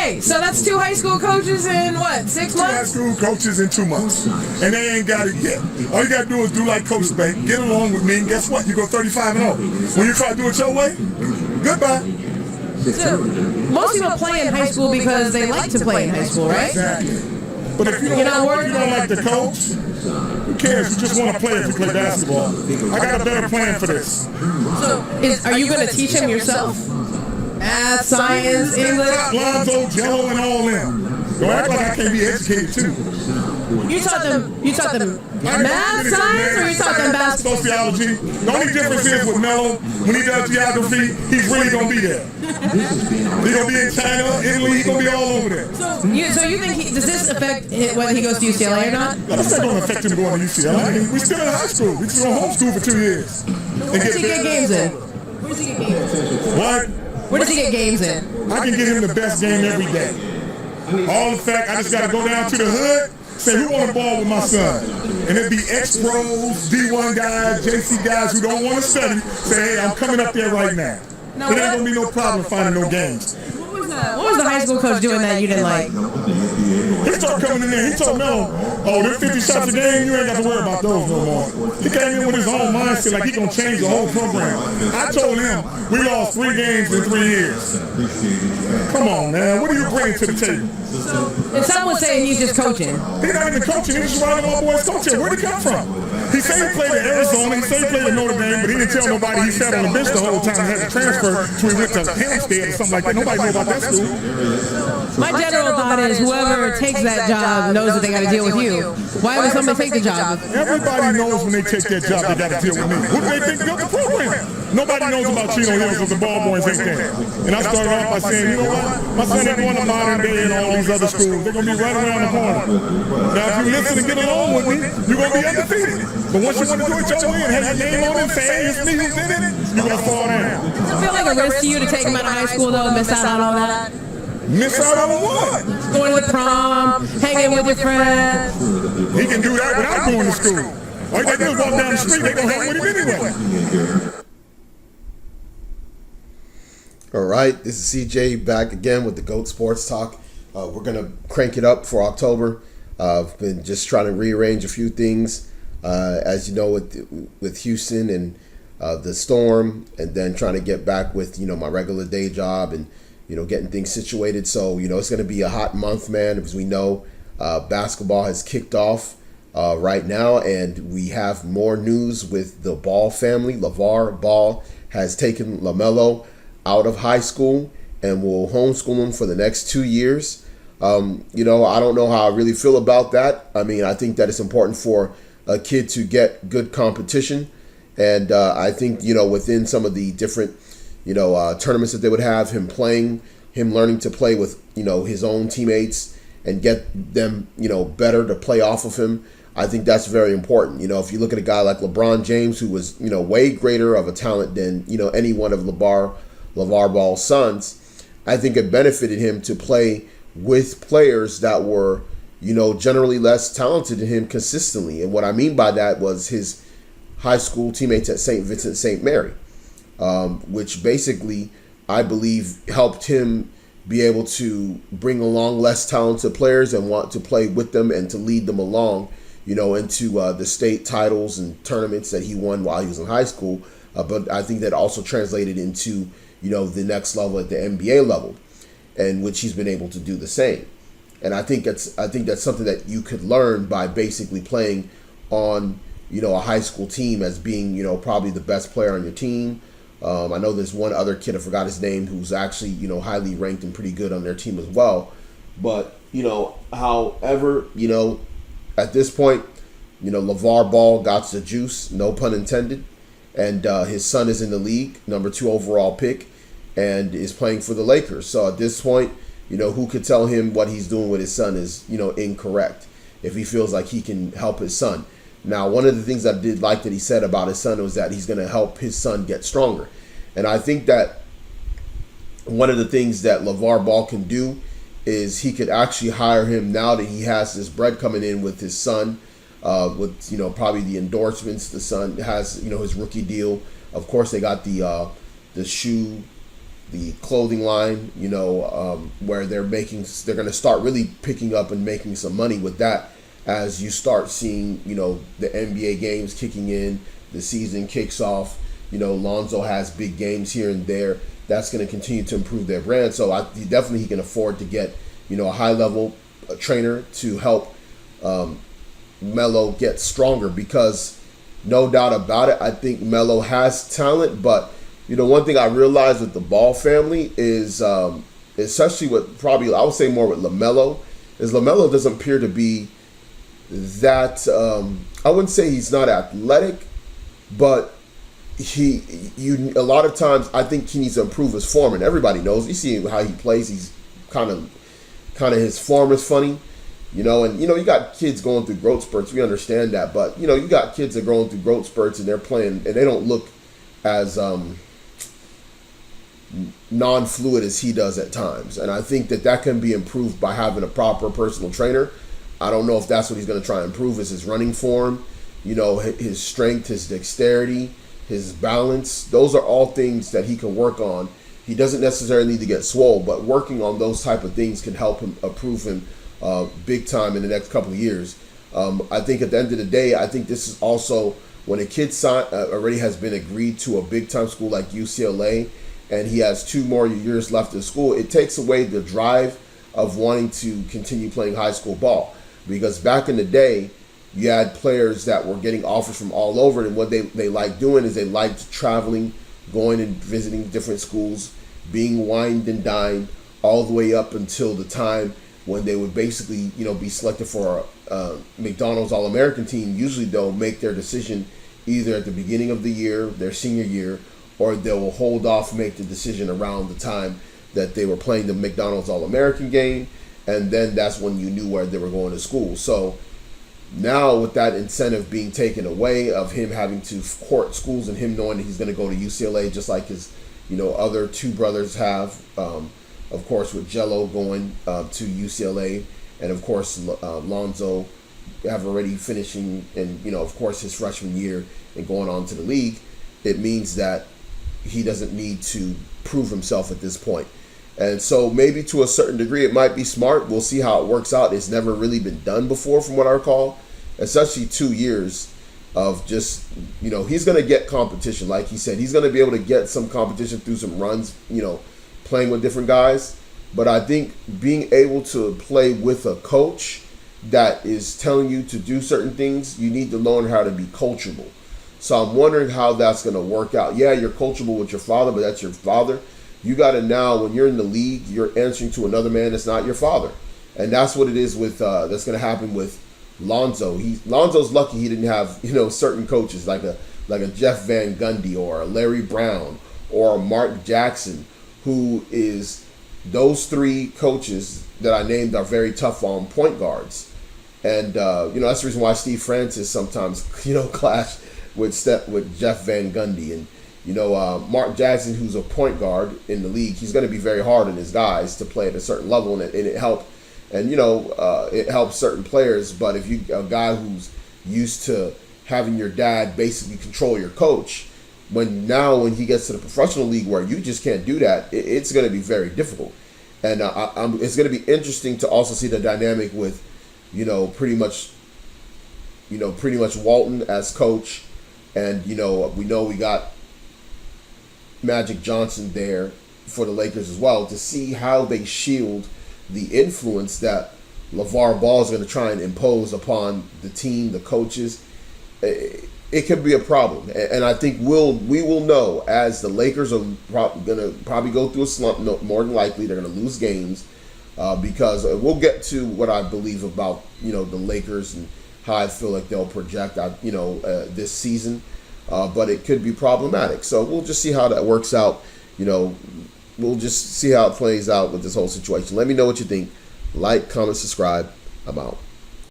Okay, so that's 2 high school coaches in what, 6 months? 2 high school coaches in 2 months. And they ain't got it yet. All you got to do is do like Coach Bank, get along with me, and guess what? You go 35-0. When you try to do it your way, goodbye. So, most people play in high school because they like to play in high school, right? Exactly. But if you don't like the coach, who cares? You just want to play if you play basketball. I got a better plan for this. So, are you going to teach him yourself? Math, science, English? Lonzo, Jello, and all them. Don't act like I can't be educated too. You taught them math, science, or you taught them basketball? Sociology. The only difference is with Melo, when he does geography, he's really going to be there. He's going to be in China, Italy, he's going to be all over there. So you think, does this affect whether he goes to UCLA or not? That's not going to affect him going to UCLA. We're still in high school. We're still in homeschool for 2 years. Where does he get games in? What? Where does he get games in? I can get him the best game every day. All the fact, I just got to go down to the hood, say, who want to ball with my son? And it'd be ex-pros, D1 guys, JC guys who don't want to study, say, hey, I'm coming up there right now. There ain't going to be no problem finding no games. What was the high school coach doing that you didn't like? He started coming in there. He told Melo, oh, them 50 shots a game, you ain't got to worry about those no more. He came in with his own mindset like he going to change the whole program. I told him, we lost 3 games in 3 years. Come on, man. What are you bringing to the table? And some would say he's just coaching. He's not even coaching. He's just running all boys coaching. Where'd he come from? He said he played at Arizona. He said he played at Notre Dame, but he didn't tell nobody he sat on the bench the whole time and had to transfer so he went to Hampstead or something like that. Nobody knew about that school. My general thought is whoever takes that job knows that they got to deal with you. Why would somebody take the job? Everybody knows when they take that job, they got to deal with me. Who do they think built the program? Nobody knows about Chino Hills because the ball boys ain't there. And I started off by saying, you know what? My son ain't going to modern day and all these other schools. They're going to be right around the corner. Now, if you listen and get along with me, you're going to be undefeated. But once you want to do it your way and have your name on it and say, hey, it's me who did it, you're going to fall down. Does it feel like a risk to you to take him out of high school, though, and miss out on all that? Miss out on what? Going to prom, hanging with your friends. He can do that without going to school. All you got to do is walk down the street, they're going to hang with him anyway. All right, this is CJ back again with the GOAT Sports Talk. We're going to crank it up for October. I've been just trying to rearrange a few things, as you know, with Houston and the storm, and then trying to get back with, my regular day job and, getting things situated. So, it's going to be a hot month, man, as we know. Basketball has kicked off right now, and we have more news with the Ball family. Lavar Ball has taken LaMelo out of high school and will homeschool him for the next 2 years. I don't know how I really feel about that. I mean, I think that it's important for a kid to get good competition. And I think, within some of the different, tournaments that they would have, him learning to play with, his own teammates and get them, better to play off of him. I think that's very important. If you look at a guy like LeBron James, who was, way greater of a talent than, any one of LaVar Ball's sons, I think it benefited him to play with players that were, generally less talented than him consistently. And what I mean by that was his high school teammates at St. Vincent St. Mary, which basically I believe helped him be able to bring along less talented players and want to play with them and to lead them along, into the state titles and tournaments that he won while he was in high school. But I think that also translated into, the next level at the NBA level, and which he's been able to do the same. And I think that's something that you could learn by basically playing on, a high school team as being, probably the best player on your team. I know there's one other kid, I forgot his name, who's actually, highly ranked and pretty good on their team as well. But, however, at this point, LaVar Ball got the juice, no pun intended. And his son is in the league, number 2 overall pick, and is playing for the Lakers. So at this point, who could tell him what he's doing with his son is, incorrect if he feels like he can help his son. Now, one of the things I did like that he said about his son was that he's going to help his son get stronger. And I think that one of the things that LaVar Ball can do is he could actually hire him now that he has this bread coming in with his son, with, probably the endorsements. The son has, his rookie deal. Of course, they got the the clothing line, where they're going to start really picking up and making some money with that as you start seeing, the NBA games kicking in, the season kicks off. Lonzo has big games here and there. That's going to continue to improve their brand. So he can afford to get, a high-level trainer to help Melo get stronger, because no doubt about it, I think Melo has talent. But, one thing I realized with the Ball family is, especially with probably, I would say more with LaMelo, is LaMelo doesn't appear to be that, I wouldn't say he's not athletic, but a lot of times I think he needs to improve his form, and everybody knows. You see how he plays; he's kind of his form is funny, And you got kids going through growth spurts. We understand that, but you got kids that are going through growth spurts and they're playing, and they don't look as non-fluid as he does at times. And I think that can be improved by having a proper personal trainer. I don't know if that's what he's going to try and improve, is his running form, his strength, his dexterity, his balance. Those are all things that he can work on. He doesn't necessarily need to get swole, but working on those type of things can help him improve him big time in the next couple of years. I think at the end of the day, I think this is also when a kid already has been agreed to a big time school like UCLA, and he has 2 more years left in school, it takes away the drive of wanting to continue playing high school ball. Because back in the day, you had players that were getting offers from all over, and what they liked doing is they liked traveling, going and visiting different schools, being wined and dined all the way up until the time when they would basically, be selected for a McDonald's All-American team. Usually they'll make their decision either at the beginning of the year, their senior year, or they will hold off and make the decision around the time that they were playing the McDonald's All-American game, and then that's when you knew where they were going to school. So now with that incentive being taken away of him having to court schools and him knowing that he's going to go to UCLA just like his, other 2 brothers have, of course with Jello going to UCLA, and of course Lonzo have already finishing and, of course his freshman year and going on to the league, it means that he doesn't need to prove himself at this point. And so maybe to a certain degree it might be smart. We'll see how it works out. It's never really been done before from what I recall, especially 2 years of just, he's going to get competition. Like he said, he's going to be able to get some competition through some runs, playing with different guys. But I think being able to play with a coach that is telling you to do certain things, you need to learn how to be coachable. So I'm wondering how that's going to work out. Yeah, you're coachable with your father, but that's your father. You got to now, when you're in the league, you're answering to another man that's not your father. And that's what it is with, that's going to happen with Lonzo. Lonzo's lucky he didn't have, certain coaches like a Jeff Van Gundy or a Larry Brown or a Mark Jackson, who is, those 3 coaches that I named are very tough on point guards. And, that's the reason why Steve Francis sometimes, clash with Jeff Van Gundy. And, Mark Jackson, who's a point guard in the league, he's going to be very hard on his guys to play at a certain level, and it helped. And, it helps certain players. But if you a guy who's used to having your dad basically control your coach, when he gets to the professional league where you just can't do that, it's going to be very difficult. And it's going to be interesting to also see the dynamic with, pretty much Walton as coach. And, we know we got Magic Johnson there for the Lakers as well, to see how they shield the influence that LaVar Ball is going to try and impose upon the team, the coaches. It could be a problem, and I think we will know as the Lakers are going to probably go through a slump. No, more than likely, they're going to lose games because we'll get to what I believe about the Lakers and how I feel like they'll project this season. But it could be problematic. So we'll just see how that works out. We'll just see how it plays out with this whole situation. Let me know what you think. Like, comment, subscribe. I'm out.